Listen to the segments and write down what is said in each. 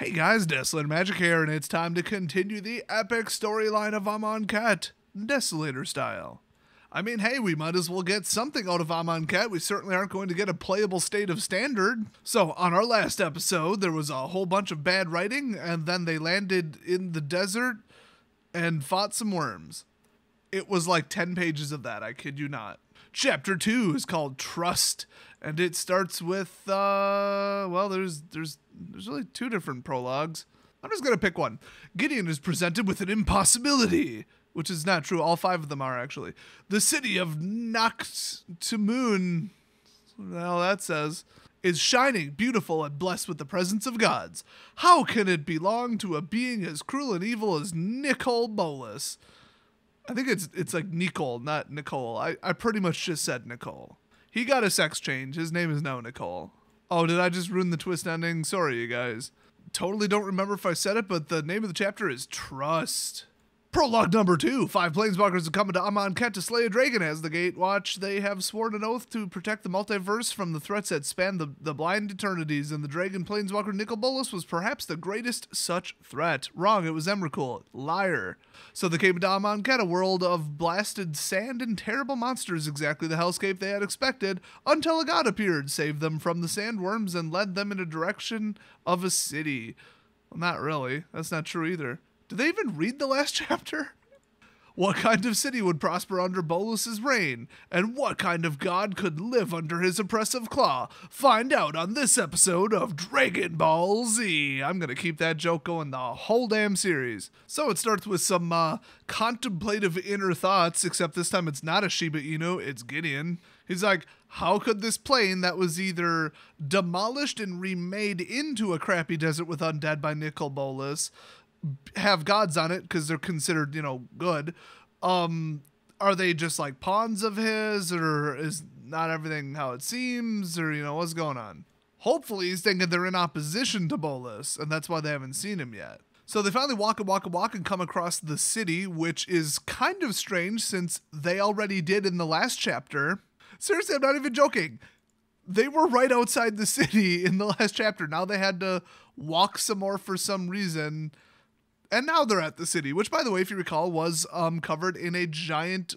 Hey guys, DesolatorMagic here, and it's time to continue the epic storyline of Amonkhet, Desolator style. I mean, hey, we might as well get something out of Amonkhet. We certainly aren't going to get a playable state of standard. So, on our last episode, there was a whole bunch of bad writing, and then they landed in the desert and fought some worms. It was like 10 pages of that, I kid you not. Chapter 2 is called Trust, and it starts with, well, there's really two different prologues. I'm just going to pick one. Gideon is presented with an impossibility, which is not true. All 5 of them are, actually. The city of Naktamun, what the hell that says, is shining, beautiful, and blessed with the presence of gods. How can it belong to a being as cruel and evil as Nicol Bolas? I think it's like Nicole, not Nicole. I pretty much just said Nicole. He got a sex change. His name is now Nicole. Oh, did I just ruin the twist ending? Sorry, you guys. Totally don't remember if I said it, but the name of the chapter is Trust. Prologue number 2. 5 planeswalkers have come into Amonkhet to slay a dragon. As the Gate Watch, they have sworn an oath to protect the multiverse from the threats that span the blind eternities, and the dragon planeswalker Nicol Bolas was perhaps the greatest such threat. Wrong, it was Emrakul. Liar. So they came into Amonkhet, a world of blasted sand and terrible monsters, exactly the hellscape they had expected, until a god appeared, saved them from the sandworms, and led them in a direction of a city. Well, not really. That's not true either. Did they even read the last chapter? What kind of city would prosper under Bolas's reign? And what kind of god could live under his oppressive claw? Find out on this episode of Dragon Ball Z. I'm going to keep that joke going the whole damn series. So it starts with some contemplative inner thoughts, except this time it's not a Shiba Inu, it's Gideon. He's like, how could this plane that was either demolished and remade into a crappy desert with undead by Nicol Bolas have gods on it because they're considered, good? Are they just like pawns of his, or is not everything how it seems, or, what's going on? Hopefully he's thinking they're in opposition to Bolas, and that's why they haven't seen him yet. So they finally walk and come across the city, which is kind of strange since they already did in the last chapter. Seriously, I'm not even joking. They were right outside the city in the last chapter. Now they had to walk some more for some reason. And now they're at the city, which, by the way, if you recall, was covered in a giant,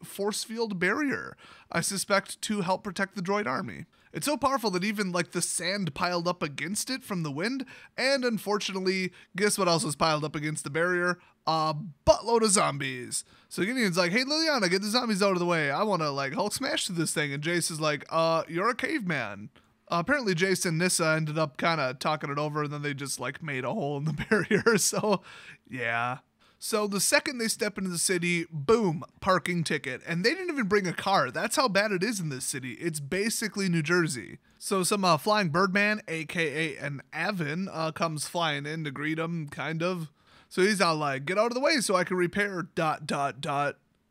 force field barrier, I suspect to help protect the droid army. It's so powerful that even, the sand piled up against it from the wind, and unfortunately, guess what else was piled up against the barrier? A buttload of zombies. So Gideon's like, hey, Liliana, get the zombies out of the way. I want to, Hulk smash through this thing. And Jace is like, you're a caveman. Apparently Jace and Nissa ended up kind of talking it over, and then they just made a hole in the barrier. So yeah. So the second they step into the city, boom, parking ticket. And they didn't even bring a car. That's how bad it is in this city. It's basically New Jersey. So some flying birdman, aka an Avon, comes flying in to greet him, kind of. So he's all like, get out of the way so I can repair ... the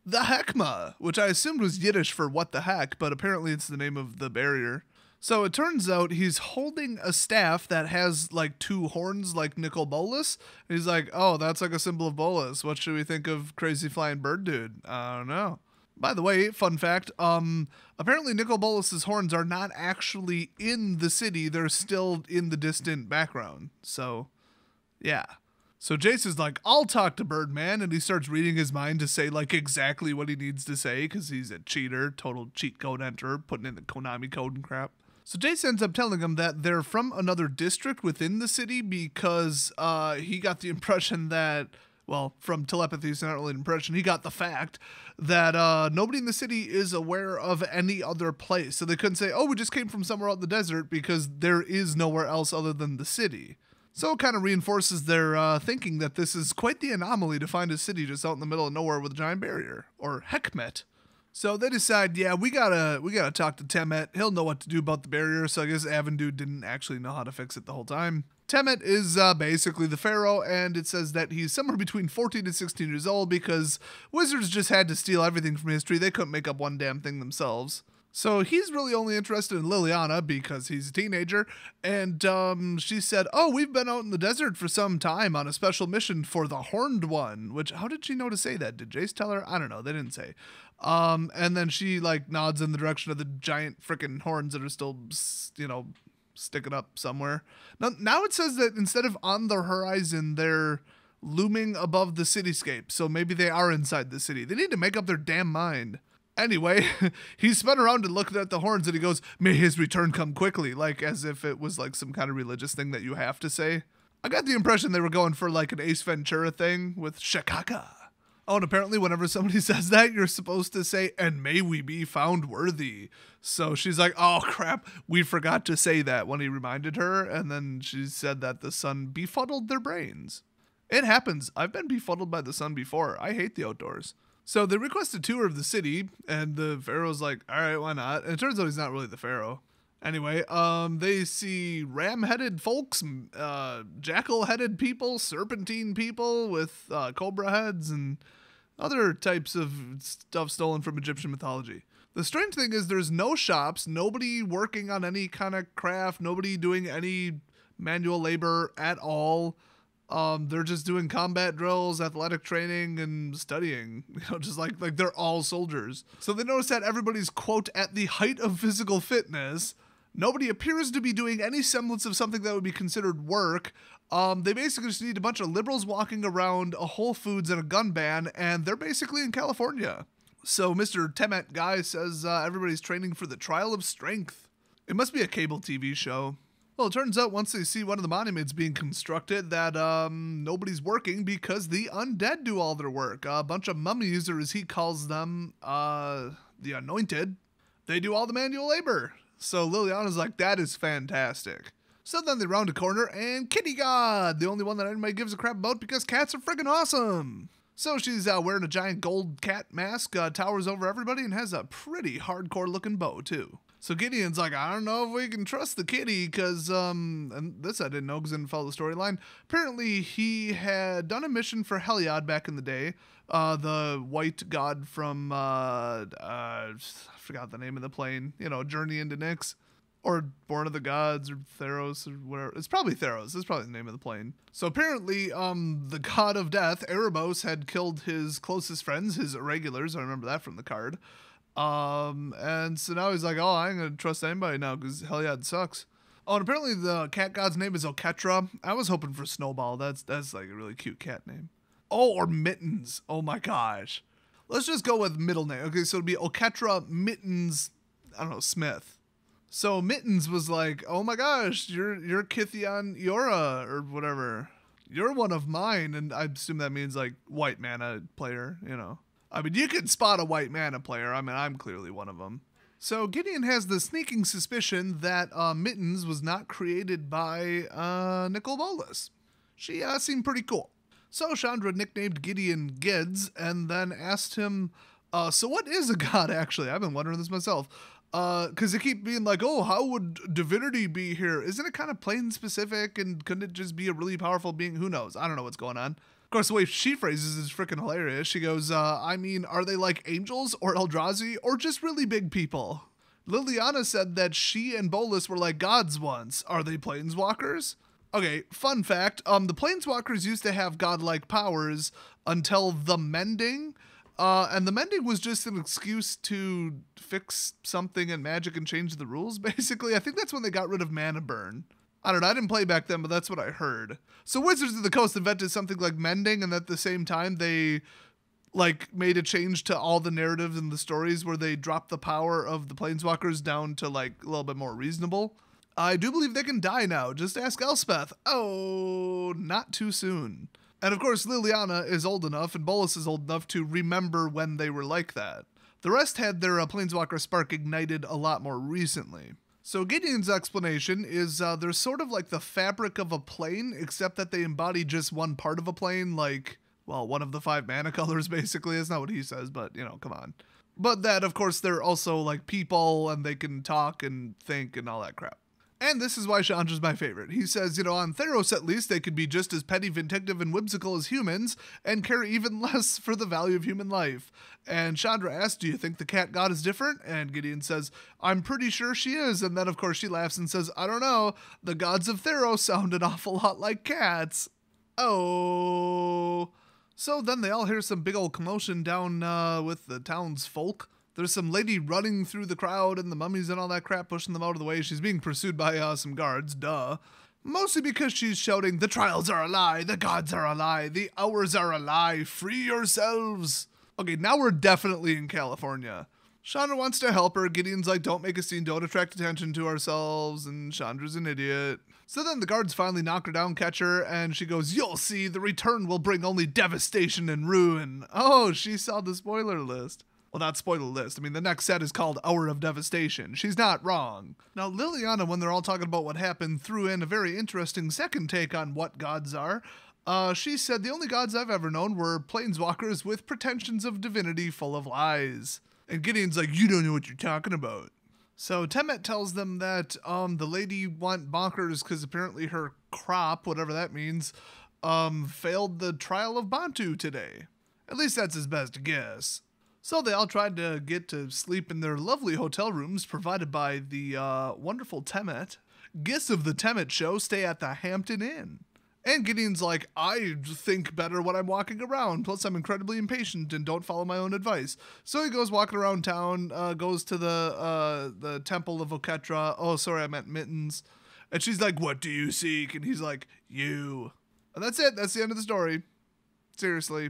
Heckma, which I assumed was Yiddish for what the heck, but apparently it's the name of the barrier. So it turns out he's holding a staff that has 2 horns like Nicol Bolas. And he's like, oh, that's a symbol of Bolas. What should we think of crazy flying bird dude? I don't know. By the way, fun fact, apparently Nicol Bolas's horns are not actually in the city. They're still in the distant background. So, yeah. So Jace is like, I'll talk to Birdman, and he starts reading his mind to say exactly what he needs to say because he's a cheater, total cheat code enter, putting in the Konami code and crap. So Jace ends up telling him that they're from another district within the city because he got the impression that, well, from telepathy, it's not really an impression, he got the fact that nobody in the city is aware of any other place. So they couldn't say, oh, we just came from somewhere out in the desert because there is nowhere else other than the city. So it kind of reinforces their thinking that this is quite the anomaly to find a city just out in the middle of nowhere with a giant barrier, or Heckmet. So they decide, yeah, we gotta talk to Temet. He'll know what to do about the barrier. So I guess Avon dude didn't actually know how to fix it the whole time. Temet is basically the pharaoh, and it says that he's somewhere between 14 and 16 years old because wizards just had to steal everything from history. They couldn't make up one damn thing themselves. So he's really only interested in Liliana because he's a teenager, and she said, oh, we've been out in the desert for some time on a special mission for the Horned One, which, how did she know to say that? Did Jace tell her? I don't know, they didn't say. And then she, nods in the direction of the giant frickin' horns that are still, stick it up somewhere. Now it says that instead of on the horizon, they're looming above the cityscape. So maybe they are inside the city. They need to make up their damn mind. Anyway, he spun around and looked at the horns and he goes, "May his return come quickly," like as if it was like some kind of religious thing that you have to say. I got the impression they were going for like an Ace Ventura thing with Shakaka. Oh, and apparently whenever somebody says that, you're supposed to say, "And may we be found worthy." So she's like, "Oh crap, we forgot to say that," when he reminded her, and then she said that the sun befuddled their brains. It happens. I've been befuddled by the sun before. I hate the outdoors. So they request a tour of the city, and the pharaoh's like, "All right, why not?" And it turns out he's not really the pharaoh. Anyway, they see ram-headed folks, jackal-headed people, serpentine people with cobra heads, and other types of stuff stolen from Egyptian mythology. The strange thing is there's no shops, nobody working on any kind of craft, nobody doing any manual labor at all. They're just doing combat drills, athletic training, and studying. Just like they're all soldiers. So they notice that everybody's, quote, at the height of physical fitness. Nobody appears to be doing any semblance of something that would be considered work. They basically just need a bunch of liberals walking around, a Whole Foods, and a gun ban, and they're basically in California. So Mr. Temet guy says everybody's training for the trial of strength. It must be a cable TV show. Well, it turns out once they see one of the monuments being constructed that nobody's working because the undead do all their work. A bunch of mummies, or as he calls them, the anointed, they do all the manual labor. So Liliana's like, that is fantastic. So then they round a corner and Kitty God, the only one that anybody gives a crap about because cats are freaking awesome. So she's wearing a giant gold cat mask, towers over everybody, and has a pretty hardcore looking bow too. So Gideon's like, "I don't know if we can trust the kitty," because, and this I didn't know because I didn't follow the storyline. Apparently he had done a mission for Heliod back in the day, the white god from, I forgot the name of the plane, Journey into Nyx, or Born of the Gods, or Theros, or whatever. It's probably Theros. That's probably the name of the plane. So apparently, the god of death, Erebos, had killed his closest friends, his irregulars. I remember that from the card. And so now he's like, "Oh, I ain't gonna trust anybody now because Heliod sucks." Oh, and apparently the cat god's name is Oketra. I was hoping for Snowball. That's like a really cute cat name. Oh, or Mittens. Oh my gosh. Let's just go with middle name. Okay, so it'd be Oketra Mittens, I don't know, Smith. So Mittens was like, "Oh my gosh, you're Kithian Iora or whatever. You're one of mine," and I assume that means like white mana player, I mean, you can spot a white mana player. I mean, I'm clearly one of them. So Gideon has the sneaking suspicion that Mittens was not created by Nicol Bolas. She seemed pretty cool. So Chandra nicknamed Gideon Gids and then asked him, "So what is a god actually?" I've been wondering this myself. Because they keep being like, "Oh, how would divinity be here? Isn't it kind of plane specific? And couldn't it just be a really powerful being? Who knows? I don't know what's going on." Of course, the way she phrases it is freaking hilarious. She goes, "I mean, are they like angels or Eldrazi or just really big people?" Liliana said that she and Bolas were like gods once. Are they planeswalkers? Okay, fun fact. The planeswalkers used to have godlike powers until the Mending. And the Mending was just an excuse to fix something in Magic and change the rules, basically. I think that's when they got rid of Mana Burn. I don't know, I didn't play back then, but that's what I heard. So Wizards of the Coast invented something like Mending, and at the same time they made a change to all the narratives and the stories where they dropped the power of the Planeswalkers down to a little bit more reasonable. I do believe they can die now. Just ask Elspeth. Oh, not too soon. And of course, Liliana is old enough, and Bolas is old enough to remember when they were like that. The rest had their Planeswalker spark ignited a lot more recently. So Gideon's explanation is they're sort of like the fabric of a plane, except that they embody just one part of a plane, one of the 5 mana colors, basically. That's not what he says, but, come on. But that, of course, they're also people, and they can talk and think and all that crap. And this is why Chandra's my favorite. He says, on Theros at least, they could be just as petty, vindictive, and whimsical as humans, and care even less for the value of human life. And Chandra asks, "Do you think the cat god is different?" And Gideon says, "I'm pretty sure she is." And then, of course, she laughs and says, "I don't know. The gods of Theros sound an awful lot like cats." Oh. So then they all hear some big old commotion down with the townsfolk. There's some lady running through the crowd and the mummies and all that crap, pushing them out of the way. She's being pursued by some guards, duh. Mostly because she's shouting, the trials are a lie, the gods are a lie, the hours are a lie, free yourselves. Okay, now we're definitely in California. Chandra wants to help her. Gideon's like, don't make a scene, don't attract attention to ourselves, and Chandra's an idiot. So then the guards finally knock her down, catch her, and she goes, you'll see, the return will bring only devastation and ruin. Oh, she saw the spoiler list. Well, not spoiler list. I mean, the next set is called Hour of Devastation. She's not wrong. Now, Liliana, when they're all talking about what happened, threw in a very interesting second take on what gods are. She said, the only gods I've ever known were planeswalkers with pretensions of divinity full of lies. And Gideon's like, you don't know what you're talking about. So Temet tells them that the lady went bonkers because apparently her crop, whatever that means, failed the trial of Bantu today. At least that's his best guess. So they all tried to get to sleep in their lovely hotel rooms provided by the wonderful Temet. Guests of the Temet show stay at the Hampton Inn. And Gideon's like, I think better when I'm walking around. Plus, I'm incredibly impatient and don't follow my own advice. So he goes walking around town, goes to the Temple of Oketra. Oh, sorry, I meant Mittens. And she's like, what do you seek? And he's like, you. And that's it. That's the end of the story. Seriously.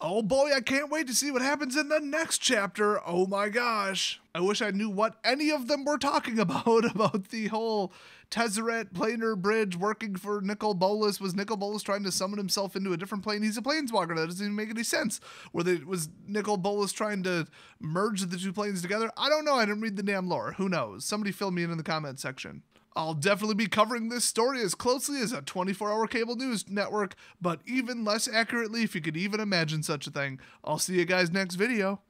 Oh boy, I can't wait to see what happens in the next chapter. Oh my gosh. I wish I knew what any of them were talking about the whole Tezzeret planar bridge working for Nicol Bolas. Was Nicol Bolas trying to summon himself into a different plane? He's a planeswalker. That doesn't even make any sense. Was Nicol Bolas trying to merge the two planes together? I don't know. I didn't read the damn lore. Who knows? Somebody fill me in the comment section. I'll definitely be covering this story as closely as a 24-hour cable news network, but even less accurately if you could even imagine such a thing. I'll see you guys next video.